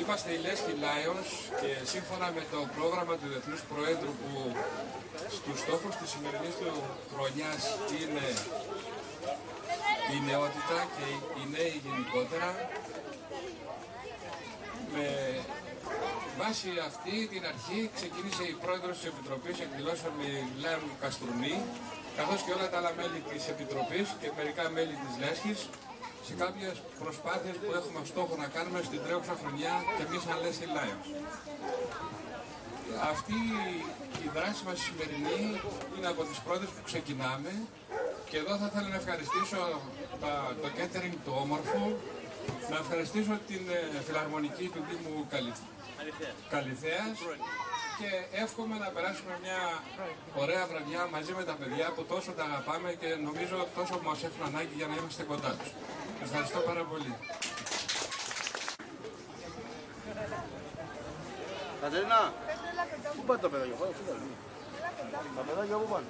Είμαστε οι Λέσχοι Lions και σύμφωνα με το πρόγραμμα του Διεθνούς Προέδρου που στους στόχους της σημερινής του χρονιάς είναι η νεότητα και οι νέοι γενικότερα, με βάση αυτή την αρχή ξεκίνησε η πρόεδρος της Επιτροπής Εκδηλώσεων η Λέα Καστρουνή, καθώς και όλα τα άλλα μέλη της Επιτροπής και μερικά μέλη της Λέσχης, σε κάποιες προσπάθειες που έχουμε στόχο να κάνουμε στην τρέχουσα χρονιά και εμείς σαν Λέσχοι Lions. Αυτή η δράση μας σημερινή είναι από τις πρώτες που ξεκινάμε και εδώ θα ήθελα να ευχαριστήσω το catering το όμορφο, να ευχαριστήσω την φιλαρμονική του Δήμου Καλυθέας και εύχομαι να περάσουμε μια ωραία βραδιά μαζί με τα παιδιά που τόσο τα αγαπάμε και νομίζω τόσο μας έχουν ανάγκη για να είμαστε κοντά τους. Ευχαριστώ πάρα πολύ. Κατερίνα, πού πάνε τα παιδάκια, τα παιδάκια πού πάνε?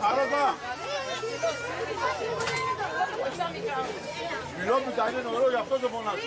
Άρωτα! Μιλόπιτα είναι νωρό, γι' αυτό το φωνάζω.